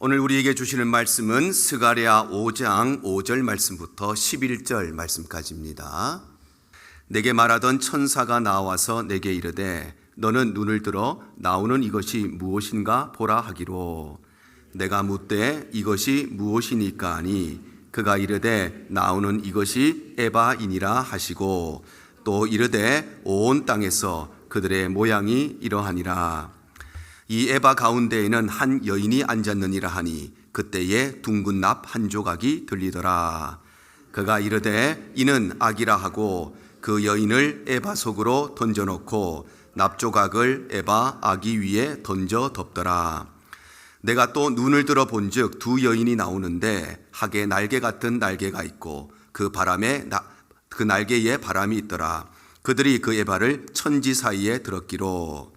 오늘 우리에게 주시는 말씀은 스가랴 5장 5절 말씀부터 11절 말씀까지입니다. 내게 말하던 천사가 나와서 내게 이르되 너는 눈을 들어 나오는 이것이 무엇인가 보라 하기로 내가 묻되 이것이 무엇이니까 하니 그가 이르되 나오는 이것이 에바이니라 하시고 또 이르되 온 땅에서 그들의 모양이 이러하니라. 이 에바 가운데에는 한 여인이 앉았느니라 하니 그때에 둥근 납 한 조각이 들리더라. 그가 이르되 이는 악이라 하고 그 여인을 에바 속으로 던져놓고 납 조각을 에바 아기 위에 던져 덮더라. 내가 또 눈을 들어 본즉 두 여인이 나오는데 학의 날개 같은 날개가 있고 그 날개에 바람이 있더라. 그들이 그 에바를 천지 사이에 들었기로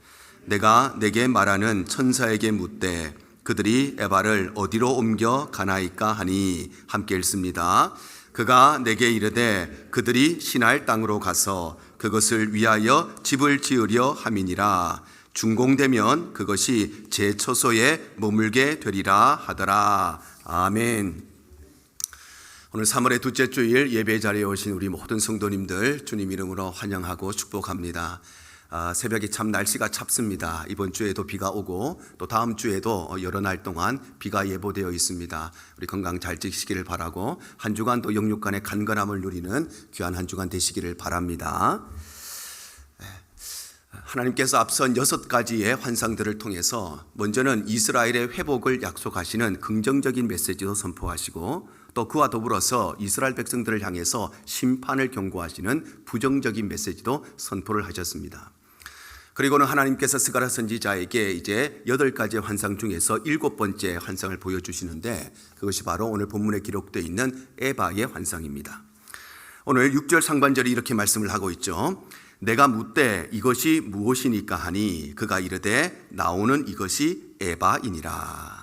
내가 내게 말하는 천사에게 묻되 그들이 에바를 어디로 옮겨 가나이까 하니 함께 읽습니다. 그가 내게 이르되 그들이 시날 땅으로 가서 그것을 위하여 집을 지으려 함이니라. 준공되면 그것이 제 처소에 머물게 되리라 하더라. 아멘. 오늘 3월의 둘째 주일 예배 자리에 오신 우리 모든 성도님들 주님 이름으로 환영하고 축복합니다. 새벽에 참 날씨가 찹습니다. 이번 주에도 비가 오고 또 다음 주에도 여러 날 동안 비가 예보되어 있습니다. 우리 건강 잘 지키시기를 바라고 한 주간 또 영육간의 간건함을 누리는 귀한 한 주간 되시기를 바랍니다. 하나님께서 앞선 6가지의 환상들을 통해서 먼저는 이스라엘의 회복을 약속하시는 긍정적인 메시지도 선포하시고 또 그와 더불어서 이스라엘 백성들을 향해서 심판을 경고하시는 부정적인 메시지도 선포를 하셨습니다. 그리고는 하나님께서 스가랴 선지자에게 이제 8가지의 환상 중에서 7번째 환상을 보여주시는데 그것이 바로 오늘 본문에 기록되어 있는 에바의 환상입니다. 오늘 6절 상반절이 이렇게 말씀을 하고 있죠. 내가 묻되 이것이 무엇이니까 하니 그가 이르되 나오는 이것이 에바이니라.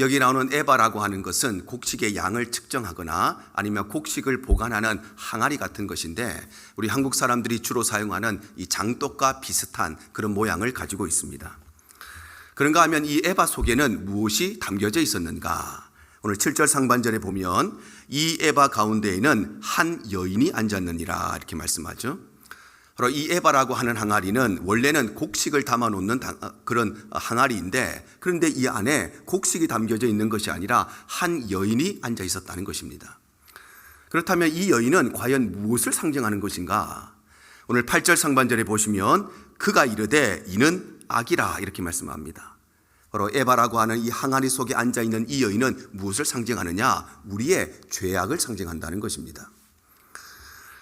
여기 나오는 에바라고 하는 것은 곡식의 양을 측정하거나 아니면 곡식을 보관하는 항아리 같은 것인데 우리 한국 사람들이 주로 사용하는 이 장독과 비슷한 그런 모양을 가지고 있습니다. 그런가 하면 이 에바 속에는 무엇이 담겨져 있었는가? 오늘 7절 상반절에 보면 이 에바 가운데에는 한 여인이 앉았느니라 이렇게 말씀하죠. 바로 이 에바라고 하는 항아리는 원래는 곡식을 담아놓는 그런 항아리인데 그런데 이 안에 곡식이 담겨져 있는 것이 아니라 한 여인이 앉아 있었다는 것입니다. 그렇다면 이 여인은 과연 무엇을 상징하는 것인가? 오늘 8절 상반절에 보시면 그가 이르되 이는 악이라 이렇게 말씀합니다. 바로 에바라고 하는 이 항아리 속에 앉아있는 이 여인은 무엇을 상징하느냐? 우리의 죄악을 상징한다는 것입니다.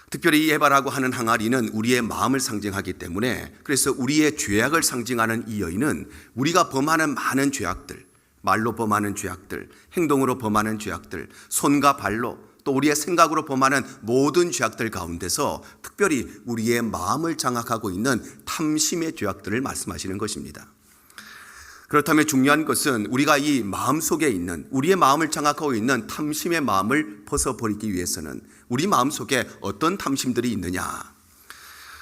특별히 이 에바라고 하는 항아리는 우리의 마음을 상징하기 때문에 그래서 우리의 죄악을 상징하는 이 여인은 우리가 범하는 많은 죄악들, 말로 범하는 죄악들, 행동으로 범하는 죄악들, 손과 발로 또 우리의 생각으로 범하는 모든 죄악들 가운데서 특별히 우리의 마음을 장악하고 있는 탐심의 죄악들을 말씀하시는 것입니다. 그렇다면 중요한 것은 우리가 이 마음속에 있는 우리의 마음을 장악하고 있는 탐심의 마음을 벗어버리기 위해서는 우리 마음속에 어떤 탐심들이 있느냐?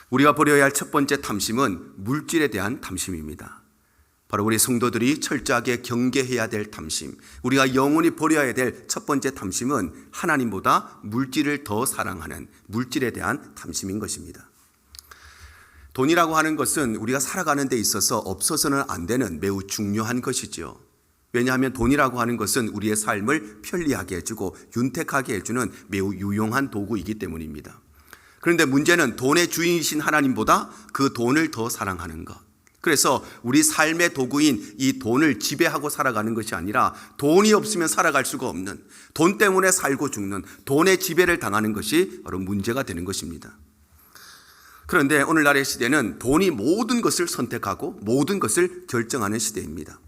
우리가 버려야 할 첫 번째 탐심은 물질에 대한 탐심입니다. 바로 우리 성도들이 철저하게 경계해야 될 탐심, 우리가 영원히 버려야 될 첫 번째 탐심은 하나님보다 물질을 더 사랑하는 물질에 대한 탐심인 것입니다. 돈이라고 하는 것은 우리가 살아가는 데 있어서 없어서는 안 되는 매우 중요한 것이죠. 왜냐하면 돈이라고 하는 것은 우리의 삶을 편리하게 해주고 윤택하게 해주는 매우 유용한 도구이기 때문입니다. 그런데 문제는 돈의 주인이신 하나님보다 그 돈을 더 사랑하는 것. 그래서 우리 삶의 도구인 이 돈을 지배하고 살아가는 것이 아니라 돈이 없으면 살아갈 수가 없는, 돈 때문에 살고 죽는, 돈의 지배를 당하는 것이 바로 문제가 되는 것입니다. 그런데 오늘날의 시대는 돈이 모든 것을 선택하고 모든 것을 결정하는 시대입니다.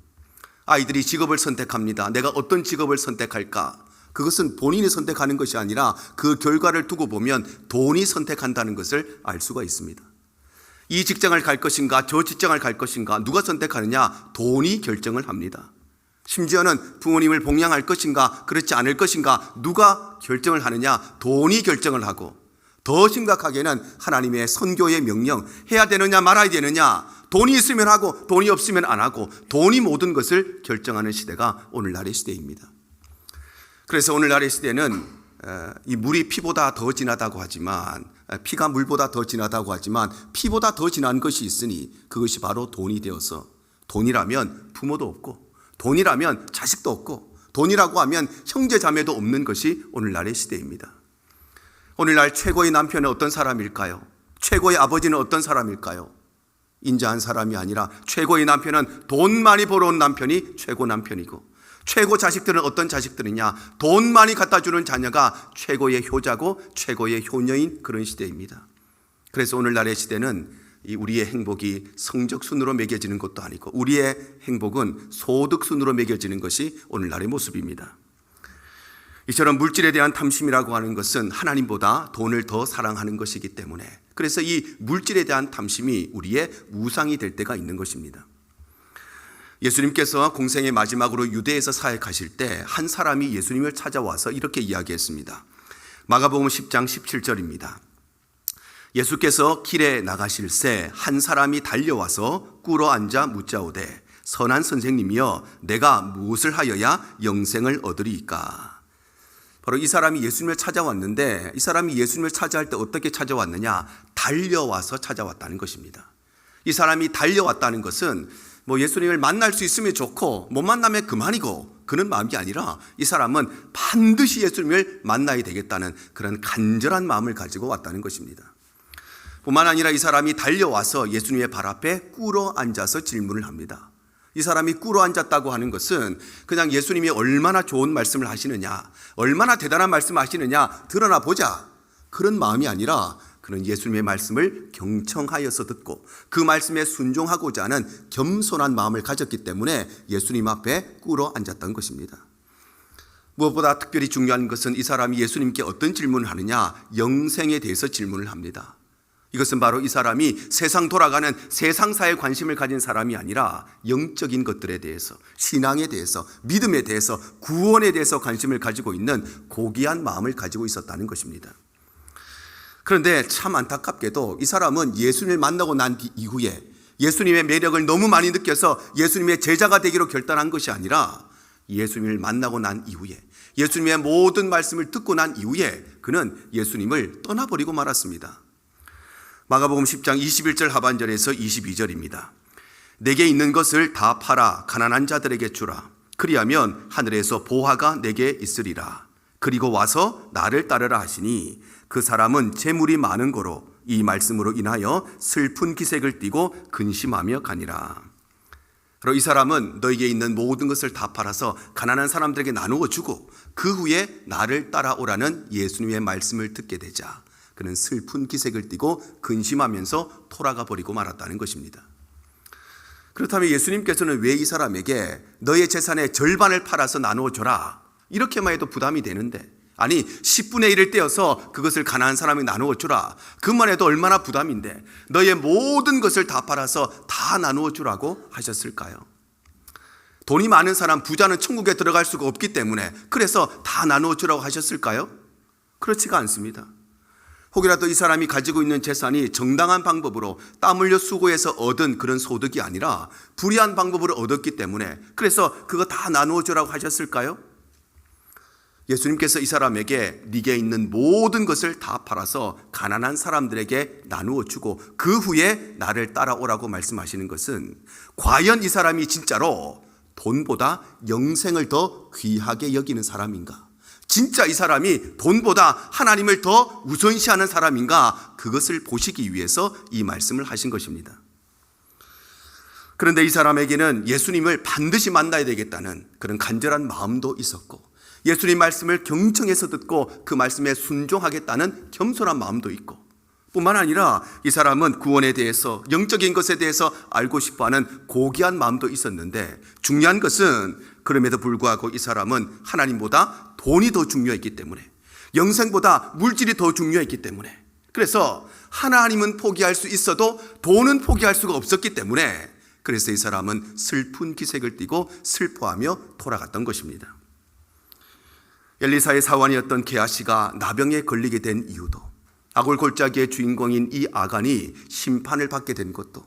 아이들이 직업을 선택합니다. 내가 어떤 직업을 선택할까? 그것은 본인이 선택하는 것이 아니라 그 결과를 두고 보면 돈이 선택한다는 것을 알 수가 있습니다. 이 직장을 갈 것인가 저 직장을 갈 것인가 누가 선택하느냐? 돈이 결정을 합니다. 심지어는 부모님을 봉양할 것인가 그렇지 않을 것인가 누가 결정을 하느냐? 돈이 결정을 하고 더 심각하게는 하나님의 선교의 명령, 해야 되느냐 말아야 되느냐, 돈이 있으면 하고 돈이 없으면 안 하고 돈이 모든 것을 결정하는 시대가 오늘날의 시대입니다. 그래서 오늘날의 시대는 이 물이 피보다 더 진하다고 하지만, 피가 물보다 더 진하다고 하지만 피보다 더 진한 것이 있으니 그것이 바로 돈이 되어서, 돈이라면 부모도 없고, 돈이라면 자식도 없고, 돈이라고 하면 형제 자매도 없는 것이 오늘날의 시대입니다. 오늘날 최고의 남편은 어떤 사람일까요? 최고의 아버지는 어떤 사람일까요? 인자한 사람이 아니라 최고의 남편은 돈 많이 벌어온 남편이 최고 남편이고, 최고 자식들은 어떤 자식들이냐? 돈 많이 갖다 주는 자녀가 최고의 효자고 최고의 효녀인 그런 시대입니다. 그래서 오늘날의 시대는 우리의 행복이 성적순으로 매겨지는 것도 아니고 우리의 행복은 소득순으로 매겨지는 것이 오늘날의 모습입니다. 이처럼 물질에 대한 탐심이라고 하는 것은 하나님보다 돈을 더 사랑하는 것이기 때문에, 그래서 이 물질에 대한 탐심이 우리의 우상이 될 때가 있는 것입니다. 예수님께서 공생의 마지막으로 유대에서 사역하실 때 한 사람이 예수님을 찾아와서 이렇게 이야기했습니다. 마가복음 10장 17절입니다. 예수께서 길에 나가실새 한 사람이 달려와서 꿇어 앉아 묻자오되, 선한 선생님이여, 내가 무엇을 하여야 영생을 얻으리이까? 바로 이 사람이 예수님을 찾아왔는데, 이 사람이 예수님을 찾아할 때 어떻게 찾아왔느냐? 달려와서 찾아왔다는 것입니다. 이 사람이 달려왔다는 것은 예수님을 만날 수 있으면 좋고 못 만나면 그만이고 그런 마음이 아니라, 이 사람은 반드시 예수님을 만나야 되겠다는 그런 간절한 마음을 가지고 왔다는 것입니다. 뿐만 아니라 이 사람이 달려와서 예수님의 발 앞에 꿇어 앉아서 질문을 합니다. 이 사람이 꿇어 앉았다고 하는 것은 그냥 예수님이 얼마나 좋은 말씀을 하시느냐, 얼마나 대단한 말씀을 하시느냐 드러나 보자, 그런 마음이 아니라 그는 예수님의 말씀을 경청하여서 듣고 그 말씀에 순종하고자 하는 겸손한 마음을 가졌기 때문에 예수님 앞에 꿇어 앉았던 것입니다. 무엇보다 특별히 중요한 것은 이 사람이 예수님께 어떤 질문을 하느냐? 영생에 대해서 질문을 합니다. 이것은 바로 이 사람이 세상 돌아가는 세상사에 관심을 가진 사람이 아니라 영적인 것들에 대해서, 신앙에 대해서, 믿음에 대해서, 구원에 대해서 관심을 가지고 있는 고귀한 마음을 가지고 있었다는 것입니다. 그런데 참 안타깝게도 이 사람은 예수님을 만나고 난 이후에 예수님의 매력을 너무 많이 느껴서 예수님의 제자가 되기로 결단한 것이 아니라, 예수님을 만나고 난 이후에, 예수님의 모든 말씀을 듣고 난 이후에 그는 예수님을 떠나버리고 말았습니다. 마가복음 10장 21절 하반절에서 22절입니다. 내게 있는 것을 다 팔아 가난한 자들에게 주라. 그리하면 하늘에서 보화가 내게 있으리라. 그리고 와서 나를 따르라 하시니, 그 사람은 재물이 많은 거로 이 말씀으로 인하여 슬픈 기색을 띠고 근심하며 가니라. 그리고 이 사람은 너에게 있는 모든 것을 다 팔아서 가난한 사람들에게 나누어 주고 그 후에 나를 따라오라는 예수님의 말씀을 듣게 되자 그는 슬픈 기색을 띠고 근심하면서 돌아가 버리고 말았다는 것입니다. 그렇다면 예수님께서는 왜 이 사람에게 너의 재산의 절반을 팔아서 나누어 줘라 이렇게만 해도 부담이 되는데, 아니 10분의 1을 떼어서 그것을 가난한 사람에게 나누어 주라, 그것만 해도 얼마나 부담인데 너의 모든 것을 다 팔아서 다 나누어 주라고 하셨을까요? 돈이 많은 사람, 부자는 천국에 들어갈 수가 없기 때문에 그래서 다 나누어 주라고 하셨을까요? 그렇지가 않습니다. 혹이라도 이 사람이 가지고 있는 재산이 정당한 방법으로 땀 흘려 수고해서 얻은 그런 소득이 아니라 불의한 방법으로 얻었기 때문에 그래서 그거 다 나누어 주라고 하셨을까요? 예수님께서 이 사람에게 네게 있는 모든 것을 다 팔아서 가난한 사람들에게 나누어 주고 그 후에 나를 따라오라고 말씀하시는 것은, 과연 이 사람이 진짜로 돈보다 영생을 더 귀하게 여기는 사람인가? 진짜 이 사람이 돈보다 하나님을 더 우선시하는 사람인가? 그것을 보시기 위해서 이 말씀을 하신 것입니다. 그런데 이 사람에게는 예수님을 반드시 만나야 되겠다는 그런 간절한 마음도 있었고, 예수님 말씀을 경청해서 듣고 그 말씀에 순종하겠다는 겸손한 마음도 있고, 뿐만 아니라 이 사람은 구원에 대해서, 영적인 것에 대해서 알고 싶어하는 고귀한 마음도 있었는데, 중요한 것은 그럼에도 불구하고 이 사람은 하나님보다 돈이 더 중요했기 때문에, 영생보다 물질이 더 중요했기 때문에, 그래서 하나님은 포기할 수 있어도 돈은 포기할 수가 없었기 때문에, 그래서 이 사람은 슬픈 기색을 띠고 슬퍼하며 돌아갔던 것입니다. 엘리사의 사환이었던 게하시가 나병에 걸리게 된 이유도, 아골 골짜기의 주인공인 이 아간이 심판을 받게 된 것도,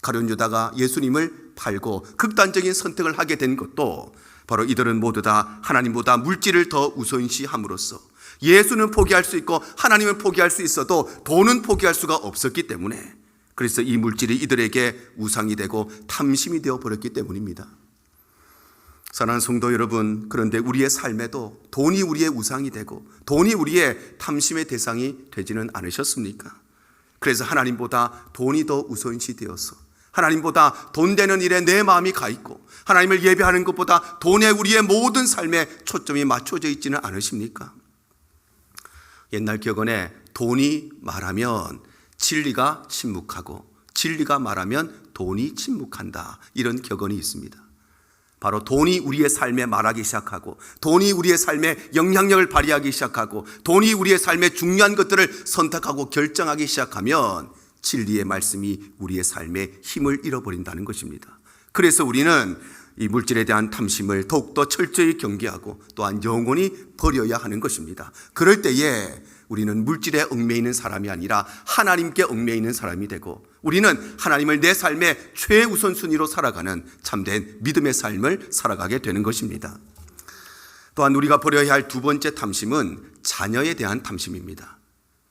가룟 유다가 예수님을 팔고 극단적인 선택을 하게 된 것도 바로 이들은 모두 다 하나님보다 물질을 더 우선시함으로써 예수는 포기할 수 있고 하나님은 포기할 수 있어도 돈은 포기할 수가 없었기 때문에, 그래서 이 물질이 이들에게 우상이 되고 탐심이 되어 버렸기 때문입니다. 사랑하는 성도 여러분, 그런데 우리의 삶에도 돈이 우리의 우상이 되고 돈이 우리의 탐심의 대상이 되지는 않으셨습니까? 그래서 하나님보다 돈이 더 우선시 되어서 하나님보다 돈 되는 일에 내 마음이 가 있고 하나님을 예배하는 것보다 돈에 우리의 모든 삶에 초점이 맞춰져 있지는 않으십니까? 옛날 격언에 돈이 말하면 진리가 침묵하고 진리가 말하면 돈이 침묵한다, 이런 격언이 있습니다. 바로 돈이 우리의 삶에 말하기 시작하고 돈이 우리의 삶에 영향력을 발휘하기 시작하고 돈이 우리의 삶에 중요한 것들을 선택하고 결정하기 시작하면 진리의 말씀이 우리의 삶에 힘을 잃어버린다는 것입니다. 그래서 우리는 이 물질에 대한 탐심을 더욱더 철저히 경계하고 또한 영원히 버려야 하는 것입니다. 그럴 때에 우리는 물질에 얽매이는 사람이 아니라 하나님께 얽매이는 사람이 되고, 우리는 하나님을 내 삶의 최우선순위로 살아가는 참된 믿음의 삶을 살아가게 되는 것입니다. 또한 우리가 버려야 할 두 번째 탐심은 자녀에 대한 탐심입니다.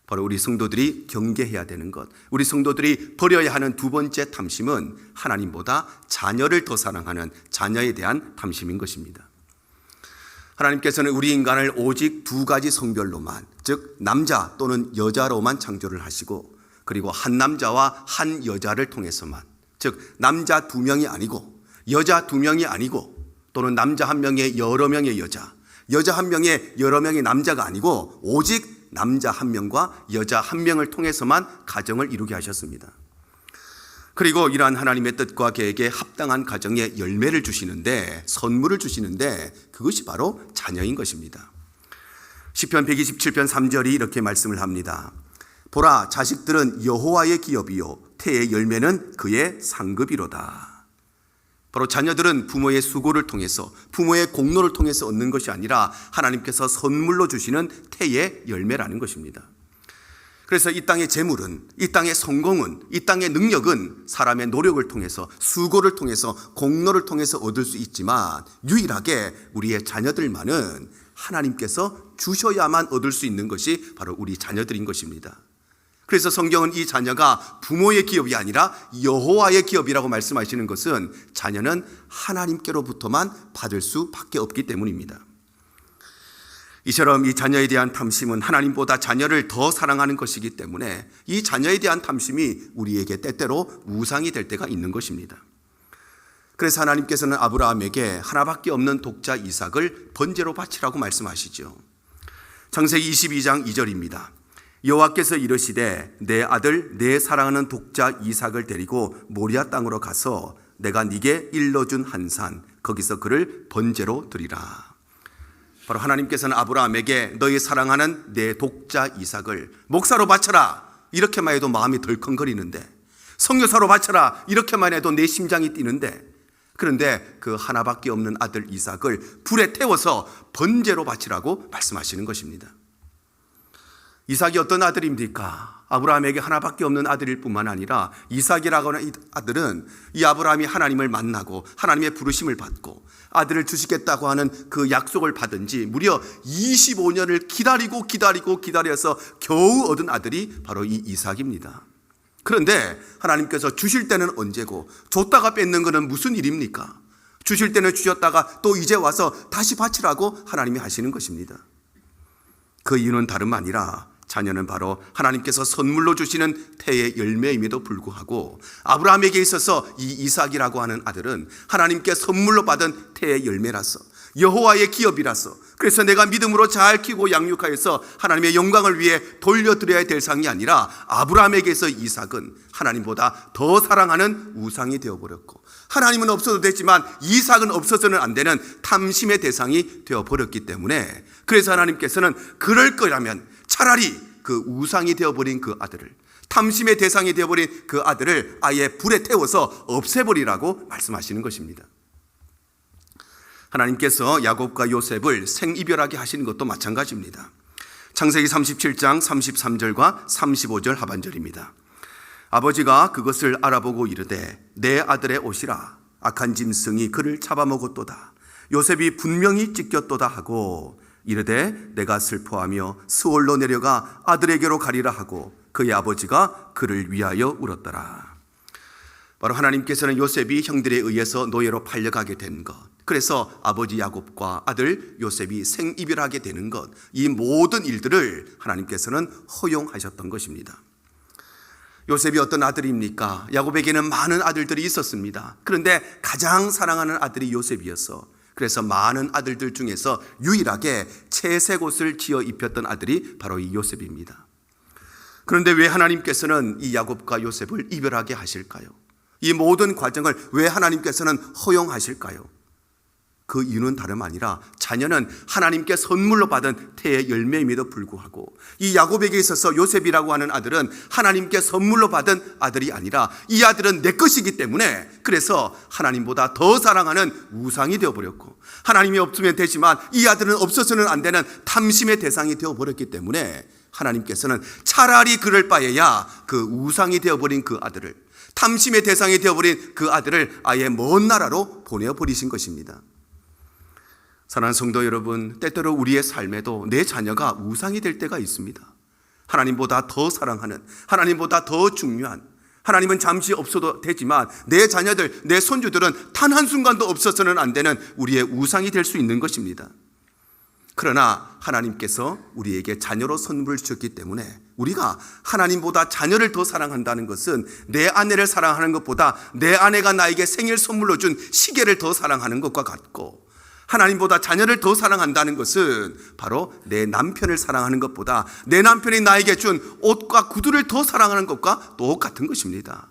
바로 우리 성도들이 경계해야 되는 것, 우리 성도들이 버려야 하는 두 번째 탐심은 하나님보다 자녀를 더 사랑하는 자녀에 대한 탐심인 것입니다. 하나님께서는 우리 인간을 오직 두 가지 성별로만, 즉 남자 또는 여자로만 창조를 하시고, 그리고 한 남자와 한 여자를 통해서만, 즉 남자 두 명이 아니고 여자 두 명이 아니고, 또는 남자 한 명에 여러 명의 여자, 여자 한 명에 여러 명의 남자가 아니고 오직 남자 한 명과 여자 한 명을 통해서만 가정을 이루게 하셨습니다. 그리고 이러한 하나님의 뜻과 계획에 합당한 가정에 열매를 주시는데, 선물을 주시는데, 그것이 바로 자녀인 것입니다. 시편 127편 3절이 이렇게 말씀을 합니다. 보라, 자식들은 여호와의 기업이요 태의 열매는 그의 상급이로다. 바로 자녀들은 부모의 수고를 통해서, 부모의 공로를 통해서 얻는 것이 아니라 하나님께서 선물로 주시는 태의 열매라는 것입니다. 그래서 이 땅의 재물은, 이 땅의 성공은, 이 땅의 능력은 사람의 노력을 통해서, 수고를 통해서, 공로를 통해서 얻을 수 있지만 유일하게 우리의 자녀들만은 하나님께서 주셔야만 얻을 수 있는 것이 바로 우리 자녀들인 것입니다. 그래서 성경은 이 자녀가 부모의 기업이 아니라 여호와의 기업이라고 말씀하시는 것은 자녀는 하나님께로부터만 받을 수밖에 없기 때문입니다. 이처럼 이 자녀에 대한 탐심은 하나님보다 자녀를 더 사랑하는 것이기 때문에 이 자녀에 대한 탐심이 우리에게 때때로 우상이 될 때가 있는 것입니다. 그래서 하나님께서는 아브라함에게 하나밖에 없는 독자 이삭을 번제로 바치라고 말씀하시죠. 창세기 22장 2절입니다. 여호와께서 이르시되 내 아들 내 사랑하는 독자 이삭을 데리고 모리아 땅으로 가서 내가 네게 일러준 한 산 거기서 그를 번제로 드리라. 바로 하나님께서는 아브라함에게 너희 사랑하는 내 독자 이삭을 목사로 바쳐라, 이렇게만 해도 마음이 덜컹거리는데, 선교사로 바쳐라, 이렇게만 해도 내 심장이 뛰는데, 그런데 그 하나밖에 없는 아들 이삭을 불에 태워서 번제로 바치라고 말씀하시는 것입니다. 이삭이 어떤 아들입니까? 아브라함에게 하나밖에 없는 아들일 뿐만 아니라 이삭이라고 하는 이 아들은 이 아브라함이 하나님을 만나고 하나님의 부르심을 받고 아들을 주시겠다고 하는 그 약속을 받은 지 무려 25년을 기다려서 겨우 얻은 아들이 바로 이 이삭입니다. 그런데 하나님께서 주실 때는 언제고 줬다가 뺏는 것은 무슨 일입니까? 주실 때는 주셨다가 또 이제 와서 다시 바치라고 하나님이 하시는 것입니다. 그 이유는 다름 아니라 자녀는 바로 하나님께서 선물로 주시는 태의 열매임에도 불구하고 아브라함에게 있어서 이 이삭이라고 하는 아들은 하나님께 선물로 받은 태의 열매라서, 여호와의 기업이라서, 그래서 내가 믿음으로 잘 키우고 양육하여서 하나님의 영광을 위해 돌려드려야 될 상이 아니라 아브라함에게서 이삭은 하나님보다 더 사랑하는 우상이 되어버렸고, 하나님은 없어도 되지만 이삭은 없어서는 안 되는 탐심의 대상이 되어버렸기 때문에, 그래서 하나님께서는 그럴 거라면 차라리 그 우상이 되어버린 그 아들을, 탐심의 대상이 되어버린 그 아들을 아예 불에 태워서 없애버리라고 말씀하시는 것입니다. 하나님께서 야곱과 요셉을 생이별하게 하시는 것도 마찬가지입니다. 창세기 37장 33절과 35절 하반절입니다. 아버지가 그것을 알아보고 이르되 내 아들의 옷이라. 악한 짐승이 그를 잡아먹었도다. 요셉이 분명히 찢겼도다 하고 이르되 내가 슬퍼하며 스올로 내려가 아들에게로 가리라 하고 그의 아버지가 그를 위하여 울었더라. 바로 하나님께서는 요셉이 형들에 의해서 노예로 팔려가게 된 것, 그래서 아버지 야곱과 아들 요셉이 생이별하게 되는 것, 이 모든 일들을 하나님께서는 허용하셨던 것입니다. 요셉이 어떤 아들입니까? 야곱에게는 많은 아들들이 있었습니다. 그런데 가장 사랑하는 아들이 요셉이었어. 그래서 많은 아들들 중에서 유일하게 채색 옷을 지어 입혔던 아들이 바로 이 요셉입니다. 그런데 왜 하나님께서는 이 야곱과 요셉을 이별하게 하실까요? 이 모든 과정을 왜 하나님께서는 허용하실까요? 그 이유는 다름 아니라 자녀는 하나님께 선물로 받은 태의 열매임에도 불구하고 이 야곱에게 있어서 요셉이라고 하는 아들은 하나님께 선물로 받은 아들이 아니라 이 아들은 내 것이기 때문에, 그래서 하나님보다 더 사랑하는 우상이 되어버렸고, 하나님이 없으면 되지만 이 아들은 없어서는 안 되는 탐심의 대상이 되어버렸기 때문에 하나님께서는 차라리 그럴 바에야 그 우상이 되어버린 그 아들을, 탐심의 대상이 되어버린 그 아들을 아예 먼 나라로 보내버리신 것입니다. 사랑하는 성도 여러분, 때때로 우리의 삶에도 내 자녀가 우상이 될 때가 있습니다. 하나님보다 더 사랑하는, 하나님보다 더 중요한, 하나님은 잠시 없어도 되지만 내 자녀들, 내 손주들은 단 한순간도 없어서는 안 되는 우리의 우상이 될 수 있는 것입니다. 그러나 하나님께서 우리에게 자녀로 선물을 주셨기 때문에 우리가 하나님보다 자녀를 더 사랑한다는 것은 내 아내를 사랑하는 것보다 내 아내가 나에게 생일 선물로 준 시계를 더 사랑하는 것과 같고, 하나님보다 자녀를 더 사랑한다는 것은 바로 내 남편을 사랑하는 것보다 내 남편이 나에게 준 옷과 구두를 더 사랑하는 것과 똑같은 것입니다.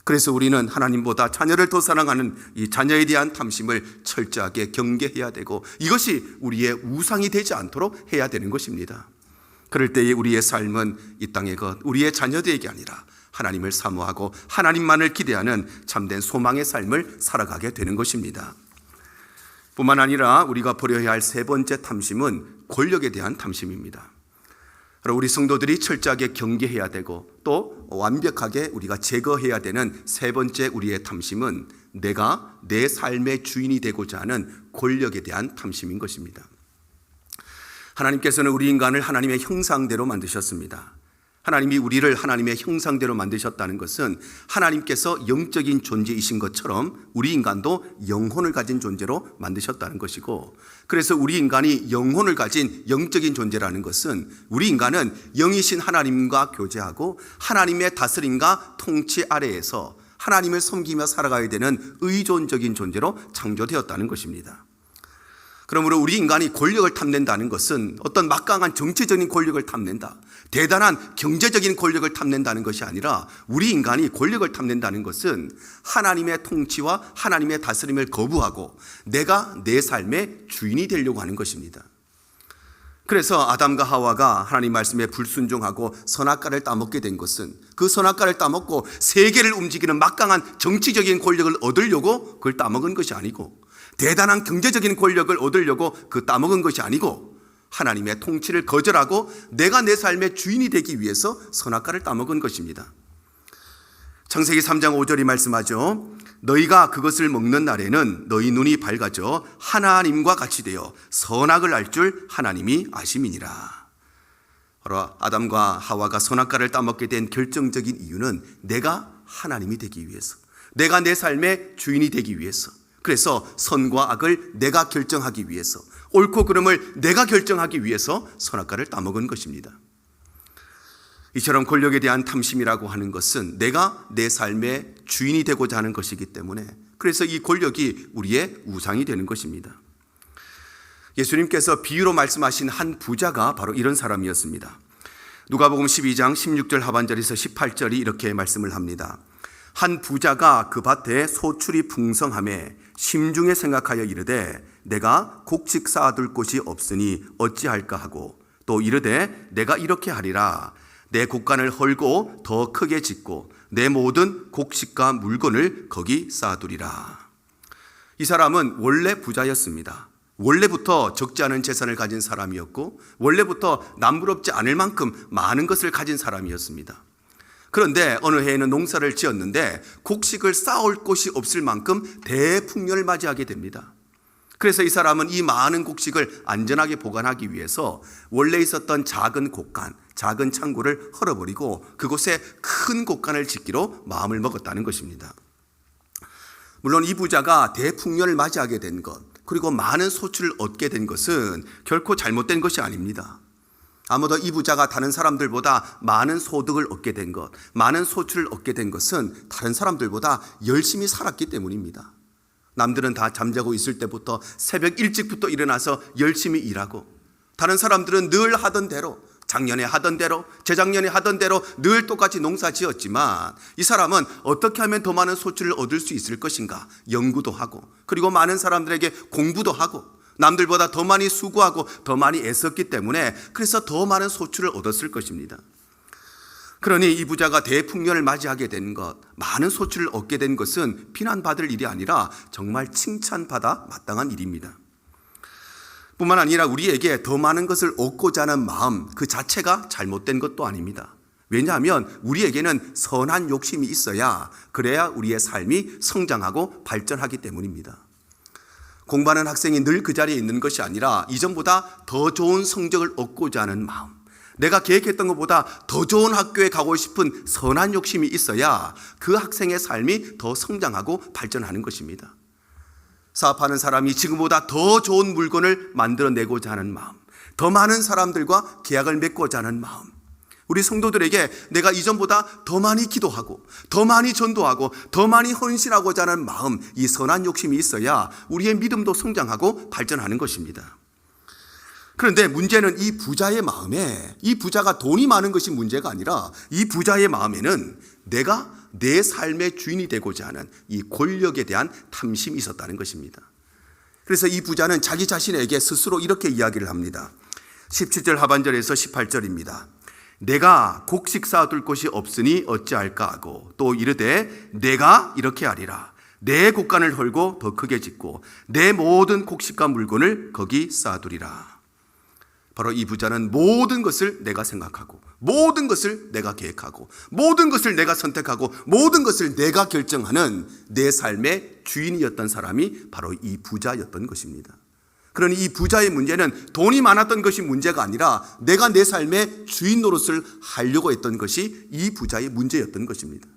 그래서 우리는 하나님보다 자녀를 더 사랑하는 이 자녀에 대한 탐심을 철저하게 경계해야 되고, 이것이 우리의 우상이 되지 않도록 해야 되는 것입니다. 그럴 때에 우리의 삶은 이 땅의 것, 우리의 자녀들에게 아니라 하나님을 사모하고 하나님만을 기대하는 참된 소망의 삶을 살아가게 되는 것입니다. 뿐만 아니라 우리가 버려야 할 세 번째 탐심은 권력에 대한 탐심입니다. 우리 성도들이 철저하게 경계해야 되고 또 완벽하게 우리가 제거해야 되는 세 번째 우리의 탐심은 내가 내 삶의 주인이 되고자 하는 권력에 대한 탐심인 것입니다. 하나님께서는 우리 인간을 하나님의 형상대로 만드셨습니다. 하나님이 우리를 하나님의 형상대로 만드셨다는 것은 하나님께서 영적인 존재이신 것처럼 우리 인간도 영혼을 가진 존재로 만드셨다는 것이고, 그래서 우리 인간이 영혼을 가진 영적인 존재라는 것은 우리 인간은 영이신 하나님과 교제하고 하나님의 다스림과 통치 아래에서 하나님을 섬기며 살아가야 되는 의존적인 존재로 창조되었다는 것입니다. 그러므로 우리 인간이 권력을 탐낸다는 것은 어떤 막강한 정치적인 권력을 탐낸다, 대단한 경제적인 권력을 탐낸다는 것이 아니라 우리 인간이 권력을 탐낸다는 것은 하나님의 통치와 하나님의 다스림을 거부하고 내가 내 삶의 주인이 되려고 하는 것입니다. 그래서 아담과 하와가 하나님 말씀에 불순종하고 선악과를 따먹게 된 것은 그 선악과를 따먹고 세계를 움직이는 막강한 정치적인 권력을 얻으려고 그걸 따먹은 것이 아니고, 대단한 경제적인 권력을 얻으려고 그 따먹은 것이 아니고, 하나님의 통치를 거절하고 내가 내 삶의 주인이 되기 위해서 선악과를 따먹은 것입니다. 창세기 3장 5절이 말씀하죠. 너희가 그것을 먹는 날에는 너희 눈이 밝아져 하나님과 같이 되어 선악을 알 줄 하나님이 아심이니라. 바로 아담과 하와가 선악과를 따먹게 된 결정적인 이유는 내가 하나님이 되기 위해서, 내가 내 삶의 주인이 되기 위해서, 그래서 선과 악을 내가 결정하기 위해서, 옳고 그름을 내가 결정하기 위해서 선악과를 따먹은 것입니다. 이처럼 권력에 대한 탐심이라고 하는 것은 내가 내 삶의 주인이 되고자 하는 것이기 때문에, 그래서 이 권력이 우리의 우상이 되는 것입니다. 예수님께서 비유로 말씀하신 한 부자가 바로 이런 사람이었습니다. 누가복음 12장 16절 하반절에서 18절이 이렇게 말씀을 합니다. 한 부자가 그 밭에 소출이 풍성하매 심중에 생각하여 이르되 내가 곡식 쌓아둘 곳이 없으니 어찌할까 하고, 또 이르되 내가 이렇게 하리라. 내 곡간을 헐고 더 크게 짓고 내 모든 곡식과 물건을 거기 쌓아두리라. 이 사람은 원래 부자였습니다. 원래부터 적지 않은 재산을 가진 사람이었고 원래부터 남부럽지 않을 만큼 많은 것을 가진 사람이었습니다. 그런데 어느 해에는 농사를 지었는데 곡식을 쌓을 곳이 없을 만큼 대풍년을 맞이하게 됩니다. 그래서 이 사람은 이 많은 곡식을 안전하게 보관하기 위해서 원래 있었던 작은 곡간, 작은 창고를 헐어버리고 그곳에 큰 곡간을 짓기로 마음을 먹었다는 것입니다. 물론 이 부자가 대풍년을 맞이하게 된 것, 그리고 많은 소출을 얻게 된 것은 결코 잘못된 것이 아닙니다. 아무도 이 부자가 다른 사람들보다 많은 소득을 얻게 된 것, 많은 소출을 얻게 된 것은 다른 사람들보다 열심히 살았기 때문입니다. 남들은 다 잠자고 있을 때부터 새벽 일찍부터 일어나서 열심히 일하고, 다른 사람들은 늘 하던 대로, 작년에 하던 대로, 재작년에 하던 대로 늘 똑같이 농사 지었지만 이 사람은 어떻게 하면 더 많은 소출을 얻을 수 있을 것인가 연구도 하고, 그리고 많은 사람들에게 공부도 하고, 남들보다 더 많이 수고하고 더 많이 애썼기 때문에 그래서 더 많은 소출을 얻었을 것입니다. 그러니 이 부자가 대풍년을 맞이하게 된 것, 많은 소출을 얻게 된 것은 비난받을 일이 아니라 정말 칭찬받아 마땅한 일입니다. 뿐만 아니라 우리에게 더 많은 것을 얻고자 하는 마음 그 자체가 잘못된 것도 아닙니다. 왜냐하면 우리에게는 선한 욕심이 있어야 그래야 우리의 삶이 성장하고 발전하기 때문입니다. 공부하는 학생이 늘 그 자리에 있는 것이 아니라 이전보다 더 좋은 성적을 얻고자 하는 마음, 내가 계획했던 것보다 더 좋은 학교에 가고 싶은 선한 욕심이 있어야 그 학생의 삶이 더 성장하고 발전하는 것입니다. 사업하는 사람이 지금보다 더 좋은 물건을 만들어내고자 하는 마음, 더 많은 사람들과 계약을 맺고자 하는 마음, 우리 성도들에게 내가 이전보다 더 많이 기도하고 더 많이 전도하고 더 많이 헌신하고자 하는 마음, 이 선한 욕심이 있어야 우리의 믿음도 성장하고 발전하는 것입니다. 그런데 문제는 이 부자의 마음에, 이 부자가 돈이 많은 것이 문제가 아니라 이 부자의 마음에는 내가 내 삶의 주인이 되고자 하는 이 권력에 대한 탐심이 있었다는 것입니다. 그래서 이 부자는 자기 자신에게 스스로 이렇게 이야기를 합니다. 17절 하반절에서 18절입니다. 내가 곡식 쌓아둘 곳이 없으니 어찌할까 하고 또 이르되 내가 이렇게 하리라. 내 곡간을 헐고 더 크게 짓고 내 모든 곡식과 물건을 거기 쌓아두리라. 바로 이 부자는 모든 것을 내가 생각하고 모든 것을 내가 계획하고 모든 것을 내가 선택하고 모든 것을 내가 결정하는 내 삶의 주인이었던 사람이 바로 이 부자였던 것입니다. 그러니 이 부자의 문제는 돈이 많았던 것이 문제가 아니라 내가 내 삶의 주인 노릇을 하려고 했던 것이 이 부자의 문제였던 것입니다.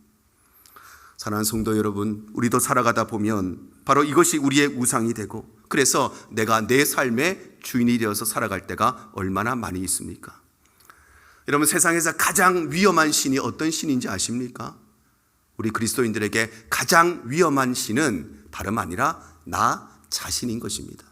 사랑하는 성도 여러분, 우리도 살아가다 보면 바로 이것이 우리의 우상이 되고 그래서 내가 내 삶의 주인이 되어서 살아갈 때가 얼마나 많이 있습니까? 여러분, 세상에서 가장 위험한 신이 어떤 신인지 아십니까? 우리 그리스도인들에게 가장 위험한 신은 다름 아니라 나 자신인 것입니다.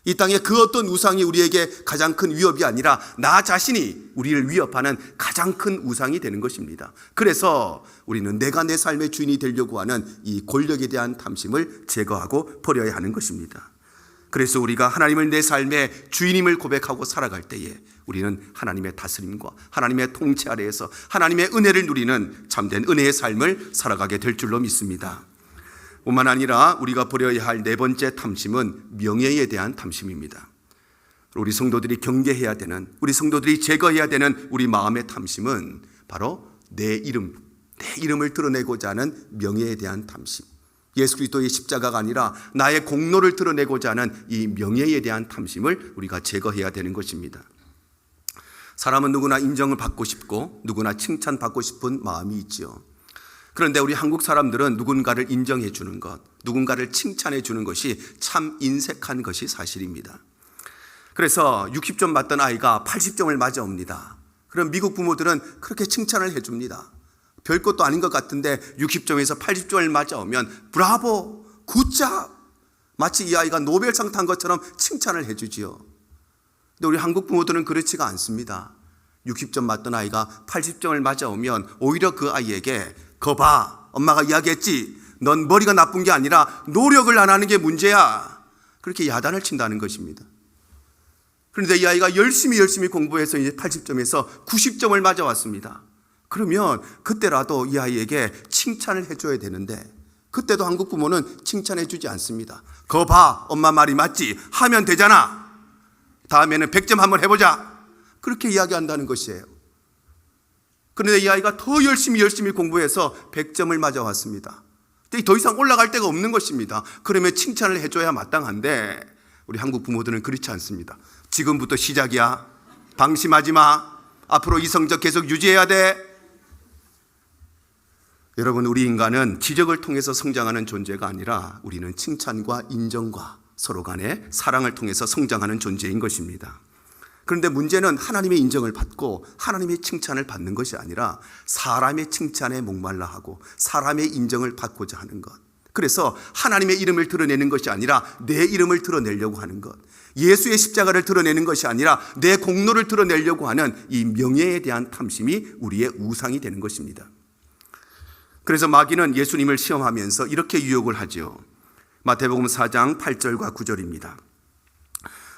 이 땅에 그 어떤 우상이 우리에게 가장 큰 위협이 아니라 나 자신이 우리를 위협하는 가장 큰 우상이 되는 것입니다. 그래서 우리는 내가 내 삶의 주인이 되려고 하는 이 권력에 대한 탐심을 제거하고 버려야 하는 것입니다. 그래서 우리가 하나님을 내 삶의 주인임을 고백하고 살아갈 때에 우리는 하나님의 다스림과 하나님의 통치 아래에서 하나님의 은혜를 누리는 참된 은혜의 삶을 살아가게 될 줄로 믿습니다. 뿐만 아니라 우리가 버려야 할 네 번째 탐심은 명예에 대한 탐심입니다. 우리 성도들이 경계해야 되는, 우리 성도들이 제거해야 되는 우리 마음의 탐심은 바로 내 이름을 드러내고자 하는 명예에 대한 탐심. 예수 그리스도의 십자가가 아니라 나의 공로를 드러내고자 하는 이 명예에 대한 탐심을 우리가 제거해야 되는 것입니다. 사람은 누구나 인정을 받고 싶고 누구나 칭찬받고 싶은 마음이 있지요. 그런데 우리 한국 사람들은 누군가를 인정해 주는 것, 누군가를 칭찬해 주는 것이 참 인색한 것이 사실입니다. 그래서 60점 맞던 아이가 80점을 맞아옵니다. 그럼 미국 부모들은 그렇게 칭찬을 해 줍니다. 별것도 아닌 것 같은데 60점에서 80점을 맞아오면 브라보, 굿잡, 마치 이 아이가 노벨상 탄 것처럼 칭찬을 해 주지요. 근데 우리 한국 부모들은 그렇지가 않습니다. 60점 맞던 아이가 80점을 맞아오면 오히려 그 아이에게 봐, 엄마가 이야기했지, 넌 머리가 나쁜 게 아니라 노력을 안 하는 게 문제야, 그렇게 야단을 친다는 것입니다. 그런데 이 아이가 열심히 공부해서 이제 80점에서 90점을 맞아왔습니다. 그러면 그때라도 이 아이에게 칭찬을 해줘야 되는데 그때도 한국 부모는 칭찬해 주지 않습니다. 거 봐, 엄마 말이 맞지? 하면 되잖아. 다음에는 100점 한번 해보자. 그렇게 이야기한다는 것이에요. 그런데 이 아이가 더 열심히 공부해서 100점을 맞아왔습니다. 더 이상 올라갈 데가 없는 것입니다. 그러면 칭찬을 해줘야 마땅한데 우리 한국 부모들은 그렇지 않습니다. 지금부터 시작이야. 방심하지 마. 앞으로 이 성적 계속 유지해야 돼. 여러분, 우리 인간은 지적을 통해서 성장하는 존재가 아니라 우리는 칭찬과 인정과 서로 간의 사랑을 통해서 성장하는 존재인 것입니다. 그런데 문제는 하나님의 인정을 받고 하나님의 칭찬을 받는 것이 아니라 사람의 칭찬에 목말라 하고 사람의 인정을 받고자 하는 것. 그래서 하나님의 이름을 드러내는 것이 아니라 내 이름을 드러내려고 하는 것. 예수의 십자가를 드러내는 것이 아니라 내 공로를 드러내려고 하는 이 명예에 대한 탐심이 우리의 우상이 되는 것입니다. 그래서 마귀는 예수님을 시험하면서 이렇게 유혹을 하죠. 마태복음 4장 8절과 9절입니다.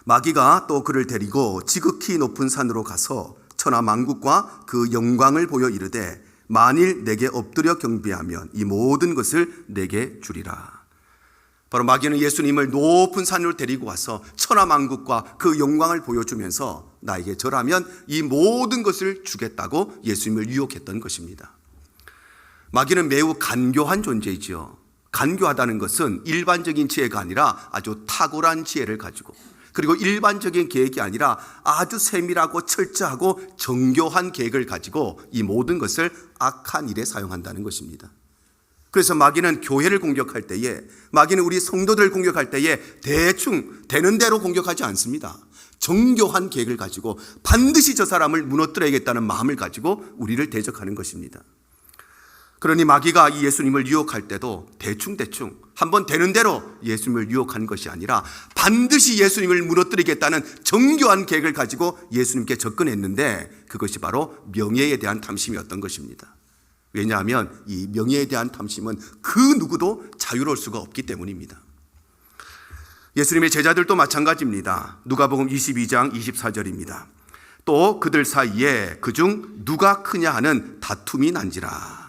마귀가 또 그를 데리고 지극히 높은 산으로 가서 천하 만국과 그 영광을 보여 이르되 만일 내게 엎드려 경배하면 이 모든 것을 내게 주리라. 바로 마귀는 예수님을 높은 산으로 데리고 와서 천하 만국과 그 영광을 보여주면서 나에게 절하면 이 모든 것을 주겠다고 예수님을 유혹했던 것입니다. 마귀는 매우 간교한 존재이지요. 간교하다는 것은 일반적인 지혜가 아니라 아주 탁월한 지혜를 가지고, 그리고 일반적인 계획이 아니라 아주 세밀하고 철저하고 정교한 계획을 가지고 이 모든 것을 악한 일에 사용한다는 것입니다. 그래서 마귀는 교회를 공격할 때에, 마귀는 우리 성도들을 공격할 때에 대충 되는 대로 공격하지 않습니다. 정교한 계획을 가지고 반드시 저 사람을 무너뜨려야겠다는 마음을 가지고 우리를 대적하는 것입니다. 그러니 마귀가 이 예수님을 유혹할 때도 대충 한번 되는 대로 예수님을 유혹한 것이 아니라 반드시 예수님을 무너뜨리겠다는 정교한 계획을 가지고 예수님께 접근했는데 그것이 바로 명예에 대한 탐심이었던 것입니다. 왜냐하면 이 명예에 대한 탐심은 그 누구도 자유로울 수가 없기 때문입니다. 예수님의 제자들도 마찬가지입니다. 누가복음 22장 24절입니다. 또 그들 사이에 그중 누가 크냐 하는 다툼이 난지라.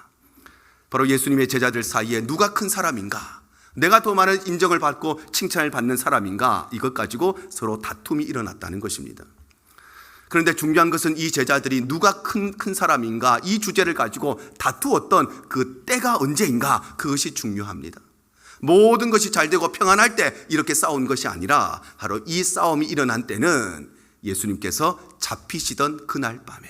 바로 예수님의 제자들 사이에 누가 큰 사람인가, 내가 더 많은 인정을 받고 칭찬을 받는 사람인가, 이것 가지고 서로 다툼이 일어났다는 것입니다. 그런데 중요한 것은 이 제자들이 누가 큰 사람인가 이 주제를 가지고 다투었던 그 때가 언제인가, 그것이 중요합니다. 모든 것이 잘 되고 평안할 때 이렇게 싸운 것이 아니라 바로 이 싸움이 일어난 때는 예수님께서 잡히시던 그날 밤에,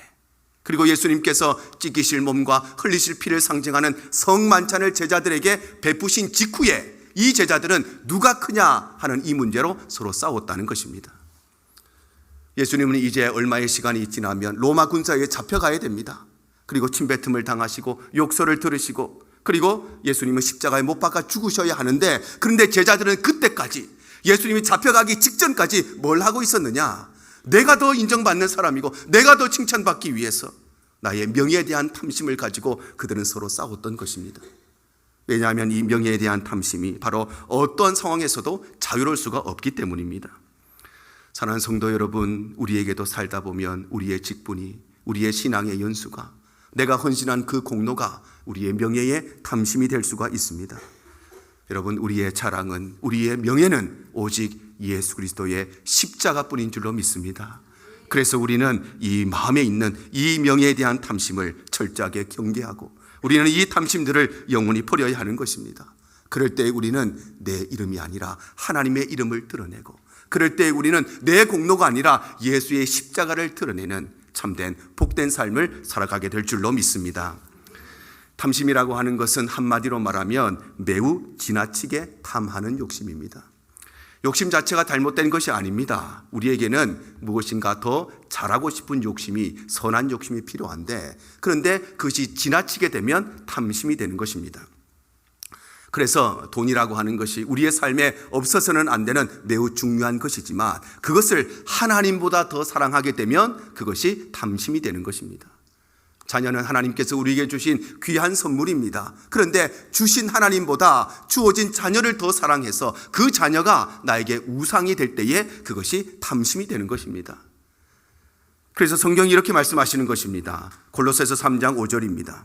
그리고 예수님께서 찢기실 몸과 흘리실 피를 상징하는 성만찬을 제자들에게 베푸신 직후에 이 제자들은 누가 크냐 하는 이 문제로 서로 싸웠다는 것입니다. 예수님은 이제 얼마의 시간이 지나면 로마 군사에 잡혀가야 됩니다. 그리고 침뱉음을 당하시고 욕설을 들으시고, 그리고 예수님은 십자가에 못 박아 죽으셔야 하는데, 그런데 제자들은 그때까지, 예수님이 잡혀가기 직전까지 뭘 하고 있었느냐? 내가 더 인정받는 사람이고 내가 더 칭찬받기 위해서 나의 명예에 대한 탐심을 가지고 그들은 서로 싸웠던 것입니다. 왜냐하면 이 명예에 대한 탐심이 바로 어떠한 상황에서도 자유로울 수가 없기 때문입니다. 사랑하는 성도 여러분, 우리에게도 살다 보면 우리의 직분이, 우리의 신앙의 연수가, 내가 헌신한 그 공로가 우리의 명예의 탐심이 될 수가 있습니다. 여러분, 우리의 자랑은, 우리의 명예는 오직 예수 그리스도의 십자가뿐인 줄로 믿습니다. 그래서 우리는 이 마음에 있는 이 명예에 대한 탐심을 철저하게 경계하고 우리는 이 탐심들을 영원히 버려야 하는 것입니다. 그럴 때 우리는 내 이름이 아니라 하나님의 이름을 드러내고, 그럴 때 우리는 내 공로가 아니라 예수의 십자가를 드러내는 참된 복된 삶을 살아가게 될 줄로 믿습니다. 탐심이라고 하는 것은 한마디로 말하면 매우 지나치게 탐하는 욕심입니다. 욕심 자체가 잘못된 것이 아닙니다. 우리에게는 무엇인가 더 잘하고 싶은 욕심이, 선한 욕심이 필요한데, 그런데 그것이 지나치게 되면 탐심이 되는 것입니다. 그래서 돈이라고 하는 것이 우리의 삶에 없어서는 안 되는 매우 중요한 것이지만 그것을 하나님보다 더 사랑하게 되면 그것이 탐심이 되는 것입니다. 자녀는 하나님께서 우리에게 주신 귀한 선물입니다. 그런데 주신 하나님보다 주어진 자녀를 더 사랑해서 그 자녀가 나에게 우상이 될 때에 그것이 탐심이 되는 것입니다. 그래서 성경이 이렇게 말씀하시는 것입니다. 골로새서 3장 5절입니다.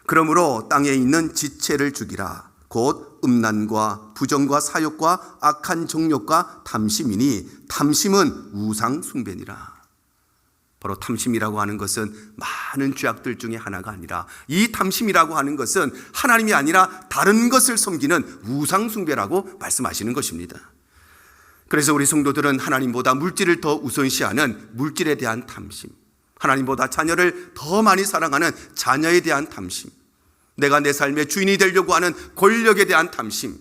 그러므로 땅에 있는 지체를 죽이라. 곧 음란과 부정과 사욕과 악한 정욕과 탐심이니 탐심은 우상 숭배니라. 바로 탐심이라고 하는 것은 많은 죄악들 중에 하나가 아니라 이 탐심이라고 하는 것은 하나님이 아니라 다른 것을 섬기는 우상 숭배라고 말씀하시는 것입니다. 그래서 우리 성도들은 하나님보다 물질을 더 우선시하는 물질에 대한 탐심, 하나님보다 자녀를 더 많이 사랑하는 자녀에 대한 탐심, 내가 내 삶의 주인이 되려고 하는 권력에 대한 탐심,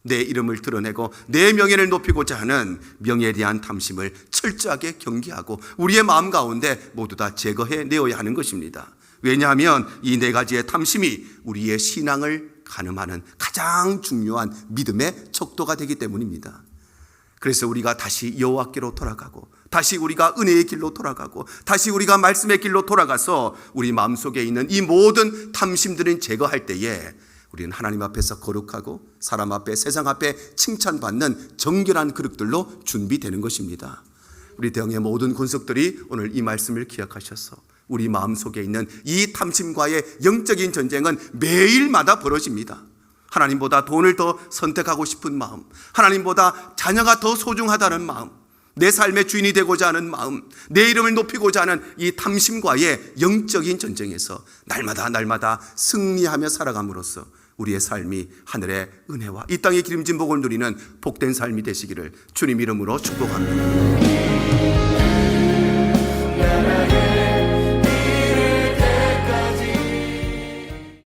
내 이름을 드러내고 내 명예를 높이고자 하는 명예에 대한 탐심을 철저하게 경계하고 우리의 마음 가운데 모두 다 제거해 내어야 하는 것입니다. 왜냐하면 이 네 가지의 탐심이 우리의 신앙을 가늠하는 가장 중요한 믿음의 척도가 되기 때문입니다. 그래서 우리가 다시 여호와께로 돌아가고 다시 우리가 은혜의 길로 돌아가고 다시 우리가 말씀의 길로 돌아가서 우리 마음속에 있는 이 모든 탐심들을 제거할 때에 우리는 하나님 앞에서 거룩하고 사람 앞에 세상 앞에 칭찬받는 정결한 그릇들로 준비되는 것입니다. 우리 대형의 모든 군속들이 오늘 이 말씀을 기억하셔서 우리 마음속에 있는 이 탐심과의 영적인 전쟁은 매일마다 벌어집니다. 하나님보다 돈을 더 선택하고 싶은 마음, 하나님보다 자녀가 더 소중하다는 마음, 내 삶의 주인이 되고자 하는 마음, 내 이름을 높이고자 하는 이 탐심과의 영적인 전쟁에서 날마다 승리하며 살아감으로써 우리의 삶이 하늘의 은혜와 이 땅의 기름진 복을 누리는 복된 삶이 되시기를 주님 이름으로 축복합니다.